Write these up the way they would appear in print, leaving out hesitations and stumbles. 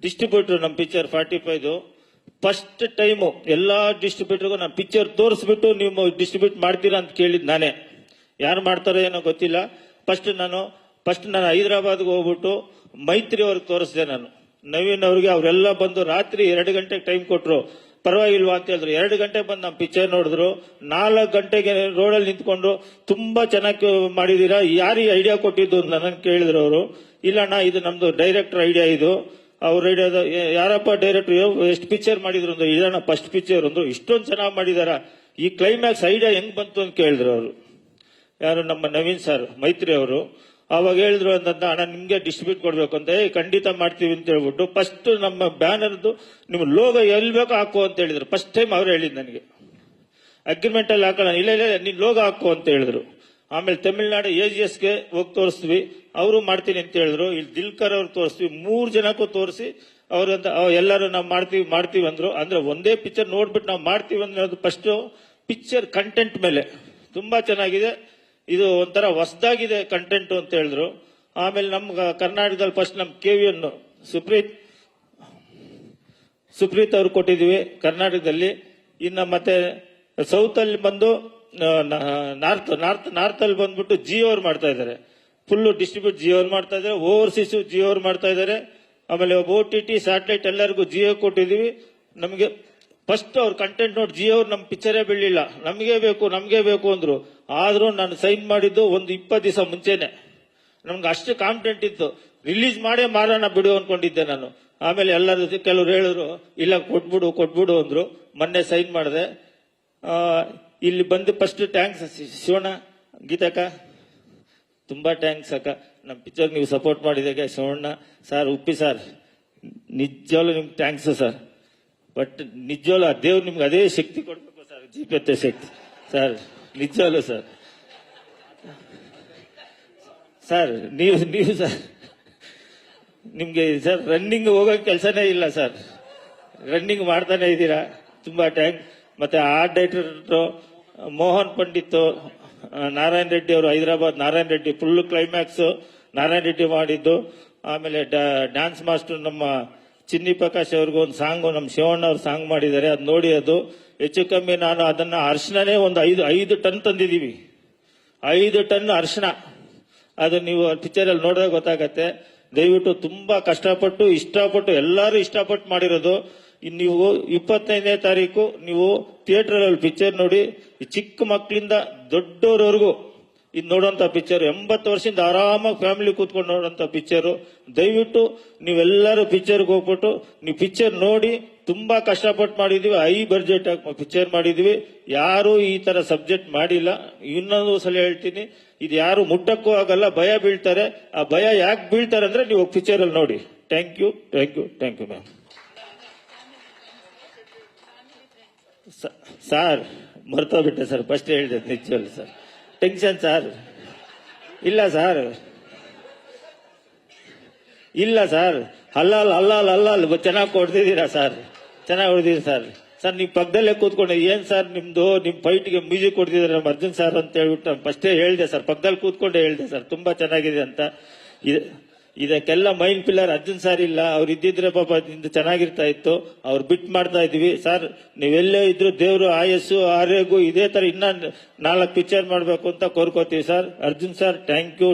Distributor ನಮ್ಮ picture 45 first time ಎಲ್ಲಾ ಡಿಸ್ಟ್ರಿಬ್ಯೂಟರ್ಗೂ ನಾನು ಪಿಕ್ಚರ್ ತೋರಿಸ್ಬಿಟ್ಟು ನೀವು ಡಿಸ್ಟ್ರಿಬ್ಯೂಟ್ ಮಾಡ್ತೀರಾ ಅಂತ ಕೇಳಿದ್ ನಾನೇ. ಯಾರು ಮಾಡ್ತಾರೋ ಏನೋ ಗೊತ್ತಿಲ್ಲ. ಫಸ್ಟ್ ನಾನು ಹೈದರಾಬಾದ್ಗೆ ಹೋಗ್ಬಿಟ್ಟು ಮೈತ್ರಿ ಅವ್ರಿಗೆ ತೋರಿಸಿದೆ. ನಾನು ನವೀನ್ ಅವ್ರಿಗೆ ಅವರೆಲ್ಲ ಬಂದು ರಾತ್ರಿ 2 ಗಂಟೆಗೆ ಟೈಮ್ ಕೊಟ್ರು. ಪರವಾಗಿಲ್ವಾ ಅಂತ ಹೇಳಿದ್ರು. 2 ಗಂಟೆಗೆ ಬಂದು ನಮ್ಮ ಪಿಕ್ಚರ್ ನೋಡಿದ್ರು. 4 ಗಂಟೆಗೆ ರೋಡಲ್ಲಿ ನಿಂತ್ಕೊಂಡು ತುಂಬಾ ಚೆನ್ನಾಗಿ ಮಾಡಿದೀರಾ, ಯಾರಿಗೆ ಐಡಿಯಾ ಕೊಟ್ಟಿದ್ದು ಅಂತ ನನಗೆ ಕೇಳಿದ್ರು ಅವರು. ಇಲ್ಲಣ್ಣ ಇದು ನಮ್ದು ಡೈರೆಕ್ಟರ್ ಐಡಿಯಾ, ಇದು ಅವ್ರ ಐಡಿಯಾದ. ಯಾರಪ್ಪ ಡೈರೆಕ್ಟರ್, ಎಷ್ಟು ಪಿಕ್ಚರ್ ಮಾಡಿದ್ರು ಅಂದ್ರೆ ಇದನ್ನ ಫಸ್ಟ್ ಪಿಕ್ಚರ್ ಅಂದ್ರು. ಇಷ್ಟೊಂದು ಚೆನ್ನಾಗಿ ಮಾಡಿದಾರ, ಈ ಕ್ಲೈಮ್ಯಾಕ್ಸ್ ಐಡಿಯಾ ಹೆಂಗ್ ಬಂತು ಅಂತ ಕೇಳಿದ್ರು ಅವರು. ಯಾರು ನಮ್ಮ ನವೀನ್ ಸರ್, ಮೈತ್ರಿ ಅವರು. ಅವಾಗ ಹೇಳಿದ್ರು ಅಂತ, ಅಣ್ಣ ನಿಮ್ಗೆ ಡಿಸ್ಟ್ರಿಬ್ಯೂಟ್ ಕೊಡ್ಬೇಕು ಅಂತ. ಖಂಡಿತ ಮಾಡ್ತೀವಿ ಅಂತ ಹೇಳ್ಬಿಟ್ಟು ಫಸ್ಟ್ ನಮ್ಮ ಬ್ಯಾನರ್ದು ನಿಮ್ ಲೋಗೋ ಎಲ್ಲಿ ಬೇಕೋ ಹಾಕೋ ಅಂತ ಹೇಳಿದ್ರು. ಫಸ್ಟ್ ಟೈಮ್ ಅವ್ರು ಹೇಳಿದ್ ನನಗೆ. ಅಗ್ರಿಮೆಂಟ್ ಅಲ್ಲಿ ಹಾಕೋಣ, ಇಲ್ಲ ಇಲ್ಲ ನೀನ್ ಲೋಗೋ ಹಾಕೋ ಅಂತ ಹೇಳಿದ್ರು. ಆಮೇಲೆ ತಮಿಳ್ನಾಡು AGSಗೆ ಹೋಗಿ ತೋರಿಸ್ತೀವಿ, ಅವರು ಮಾಡ್ತೀನಿ ಅಂತ ಹೇಳಿದ್ರು. ಇಲ್ಲಿ ದಿಲ್ಕರ್ ಅವ್ರು ತೋರಿಸ್ತೀವಿ, 3 ಜನಕ್ಕೂ ತೋರಿಸಿ ಅವ್ರಂತ ಎಲ್ಲರೂ ನಾವು ಮಾಡ್ತೀವಿ ಅಂದ್ರು. ಅಂದ್ರೆ ಒಂದೇ ಪಿಕ್ಚರ್ ನೋಡ್ಬಿಟ್ಟು ನಾವು ಮಾಡ್ತೀವಿ ಅನ್ನೋದು ಫಸ್ಟ್ ಪಿಕ್ಚರ್ ಕಂಟೆಂಟ್ ಮೇಲೆ ತುಂಬಾ ಚೆನ್ನಾಗಿದೆ, ಇದು ಒಂಥರ ಹೊಸದಾಗಿದೆ ಕಂಟೆಂಟ್ ಅಂತ ಹೇಳಿದ್ರು. ಆಮೇಲೆ ನಮ್ಮ ಕರ್ನಾಟಕದಲ್ಲಿ ಫಸ್ಟ್ ನಮ್ KVN ಸುಪ್ರೀತ್ ಅವ್ರು ಕೊಟ್ಟಿದ್ವಿ ಕರ್ನಾಟಕದಲ್ಲಿ. ಇನ್ನ ಮತ್ತೆ ಸೌತ್ ಅಲ್ಲಿ ಬಂದು ನಾರ್ತ್ ಅಲ್ಲಿ ಬಂದ್ಬಿಟ್ಟು ಜಿಯೋ ಅವ್ರು ಮಾಡ್ತಾ ಇದ್ದಾರೆ. ಫುಲ್ ಡಿಸ್ಟ್ರಿಬ್ಯೂಟ್ ಜಿಯೋ ಅವ್ರು ಮಾಡ್ತಾ ಇದ್ದಾರೆ. ಓವರ್ಸೀಸ್ ಜಿಯೋ ಅವ್ರು ಮಾಡ್ತಾ ಇದ್ದಾರೆ. ಆಮೇಲೆ OTT ಸ್ಯಾಟಲೈಟ್ ಎಲ್ಲರಿಗೂ ಜಿಯೋ ಕೊಟ್ಟಿದೀವಿ. ನಮಗೆ ಫಸ್ಟ್ ಅವ್ರ ಕಂಟೆಂಟ್ ನೋಡಿ ಜಿಯೋ ಅವ್ರು ನಮ್ಮ ಪಿಕ್ಚರೇ ಬೀಳಿಲ್ಲ, ನಮಗೆ ಬೇಕು ಅಂದ್ರು. ಆದ್ರೂ ನಾನು ಸೈನ್ ಮಾಡಿದ್ದು ಒಂದು 20 ದಿವಸ ಮುಂಚೆನೆ. ನಮ್ಗೆ ಅಷ್ಟು ಕಾನ್ಫಿಡೆಂಟ್ ಇತ್ತು, ರಿಲೀಸ್ ಮಾಡೇ ಮಾರೋಣ ಬಿಡು ಅನ್ಕೊಂಡಿದ್ದೆ ನಾನು. ಆಮೇಲೆ ಎಲ್ಲರ ಕೆಲವ್ರು ಹೇಳಿದ್ರು ಇಲ್ಲ ಕೊಟ್ಬಿಡು ಅಂದ್ರು. ಮೊನ್ನೆ ಸೈನ್ ಮಾಡಿದೆ. ಇಲ್ಲಿ ಬಂದು ಫಸ್ಟ್ ಥ್ಯಾಂಕ್ಸ್ ಶಿವಣ್ಣ, ಗೀತಕ್ಕ, ತುಂಬಾ ಥ್ಯಾಂಕ್ಸ್ ಅಕ್ಕ. ನಮ್ಮ ಪಿಕ್ಚರ್ ನೀವು ಸಪೋರ್ಟ್ ಮಾಡಿದಾಗ ಶಿವಣ್ಣ ಸರ್, ಉಪ್ಪಿ ಸರ್, ನಿಜವಾಗ್ಲೂ ನಿಮ್ಗೆ ಥ್ಯಾಂಕ್ಸ್ ಸರ್. ಬಟ್ ನಿಜವಾಗ್ಲೂ ದೇವ್ರು ನಿಮ್ಗೆ ಅದೇ ಶಕ್ತಿ ಕೊಡ್ಬೇಕು ಸರ್, ಜೀಪತ್ತೆ ಶಕ್ತಿ ಸರ್, ನಿಜವಾಗ್ಲೂ ಸರ್. ಸರ್ ನೀವು ಸರ್, ನಿಮ್ಗೆ ಸರ್ ರನ್ನಿಂಗ್ ಹೋಗೋ ಕೆಲಸನೇ ಇಲ್ಲ ಸರ್, ರನ್ನಿಂಗ್ ಮಾಡ್ತಾನೆ ಇದ್ದೀರಾ, ತುಂಬಾ ಥ್ಯಾಂಕ್ಸ್. ಮತ್ತೆ ಆರ್ಟ್ ಡೈರೆಕ್ಟರ್ ಮೋಹನ್ ಪಂಡಿತ್, ನಾರಾಯಣ್ ರೆಡ್ಡಿ ಅವರು, ಹೈದರಾಬಾದ್ ನಾರಾಯಣ್ ರೆಡ್ಡಿ, ಫುಲ್ ಕ್ಲೈಮ್ಯಾಕ್ಸ್ ನಾರಾಯಣ್ ರೆಡ್ಡಿ ಮಾಡಿದ್ದು. ಆಮೇಲೆ ಡ್ಯಾನ್ಸ್ ಮಾಸ್ಟರ್ ನಮ್ಮ ಚಿನ್ನಿ ಪ್ರಕಾಶ್ ಅವ್ರಿಗೂ ಒಂದು ಸಾಂಗ್ ನಮ್ಮ ಶಿವಣ್ಣ ಅವ್ರು ಸಾಂಗ್ ಮಾಡಿದ್ದಾರೆ. ಅದು ನೋಡಿ, ಅದು ಹೆಚ್ಚು ಕಮ್ಮಿ ನಾನು ಅದನ್ನ ಅರಿಶಿಣನೇ ಒಂದು 5 ಟನ್ ತಂದಿದ್ದೀವಿ. 5 ಟನ್ ಅರಿಶಿಣ. ಅದು ನೀವು ಪಿಕ್ಚರ್ ಅಲ್ಲಿ ನೋಡಿದಾಗ ಗೊತ್ತಾಗತ್ತೆ. ದಯವಿಟ್ಟು ತುಂಬಾ ಕಷ್ಟಪಟ್ಟು ಇಷ್ಟಪಟ್ಟು ಎಲ್ಲರೂ ಇಷ್ಟಪಟ್ಟು ಮಾಡಿರೋದು. ನೀವು 25ನೇ ತಾರೀಕು ನೀವು ಥಿಯೇಟರ್ ಅಲ್ಲಿ ಪಿಕ್ಚರ್ ನೋಡಿ. ಈ ಚಿಕ್ಕ ಮಕ್ಕಳಿಂದ ದೊಡ್ಡವರವರೆಗೂ ಇದು ನೋಡುವಂತ ಪಿಕ್ಚರ್, 80 ವರ್ಷದಿಂದ ಆರಾಮಾಗಿ ಫ್ಯಾಮಿಲಿ ಕೂತ್ಕೊಂಡು ನೋಡುವಂತ ಪಿಕ್ಚರ್. ದಯವಿಟ್ಟು ನೀವೆಲ್ಲರೂ ಪಿಕ್ಚರ್ಗೆ ಹೋಗ್ಬಿಟ್ಟು ನೀವು ಪಿಕ್ಚರ್ ನೋಡಿ. ತುಂಬಾ ಕಷ್ಟಪಟ್ಟು ಮಾಡಿದೀವಿ, ಹೈ ಬಡ್ಜೆಟ್ ಪಿಕ್ಚರ್ ಮಾಡಿದೀವಿ. ಯಾರು ಈ ತರ ಸಬ್ಜೆಕ್ಟ್ ಮಾಡಿಲ್ಲ. ಇನ್ನೊಂದು ಸಲ ಹೇಳ್ತೀನಿ, ಇದು ಯಾರು ಮುಟ್ಟಕ್ಕೂ ಆಗಲ್ಲ, ಭಯ ಬೀಳ್ತಾರೆ. ಆ ಭಯ ಯಾಕೆ ಬೀಳ್ತಾರೆ ಅಂದ್ರೆ ನೀವು ಪಿಕ್ಚರ್ ಅಲ್ಲಿ ನೋಡಿ. Thank you ma'am. ಸರ್ ಮರ್ತೋಗ್ಬಿಟ್ಟೆ ಸರ್, ಫಸ್ಟ್ ಹೇಳಿದೆ ನಿಜವಲ್ಲ ಸರ್. Tension sir. ಇಲ್ಲ ಸರ್, ಅಲ್ಲ ಚೆನ್ನಾಗಿ ಕೊಡ್ತಿದ್ದೀರಾ ಸರ್, ಚೆನ್ನಾಗಿ ಹೊಡೆದಿದ್ದೀರಿ ಸರ್. ಸರ್ ನೀವು ಪಕ್ಕದಲ್ಲೇ ಕೂತ್ಕೊಂಡು ಏನ್ ಸರ್ ನಿಮ್ ಫೈಟ್ಗೆ ಮ್ಯೂಸಿಕ್ ಕೊಡ್ತಿದ್ದಾರೆ ನಮ್ಮ ಅರ್ಜುನ್ ಸರ್ ಅಂತ ಹೇಳ್ಬಿಟ್ಟು ಫಸ್ಟೇ ಹೇಳಿದೆ ಸರ್, ಪಕ್ಕದಲ್ಲಿ ಕೂತ್ಕೊಂಡೇ ಹೇಳಿದೆ ಸರ್, ತುಂಬಾ ಚೆನ್ನಾಗಿದೆ ಅಂತ. ಇದಕ್ಕೆಲ್ಲ ಮೈನ್ ಪಿಲ್ಲರ್ ಅರ್ಜುನ್ ಸರ್ ಇಲ್ಲ, ಅವ್ರು ಇದ್ದಿದ್ರೆ ಪಾಪ ಚೆನ್ನಾಗಿರ್ತಾ ಇತ್ತು. ಅವ್ರು ಬಿಟ್ ಮಾಡ್ತಾ ಇದೀವಿ ಸರ್. ನೀವೆಲ್ಲೇ ಇದ್ರು ದೇವ್ರು ಆಯಸ್ಸು ಆರೋಗ್ಯ ಇದೇ ತರ ಇನ್ನ 4 ಪಿಕ್ಚರ್ ಮಾಡ್ಬೇಕು ಅಂತ ಕೋರ್ಕೋತೀವಿ sir. Arjun sir thank you.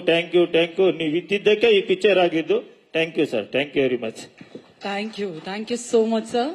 ನೀವು ಇದ್ದಿದ್ದಕ್ಕೆ ಈ ಪಿಕ್ಚರ್ ಆಗಿದ್ದು. Thank you sir, thank you very much. Thank you so much sir.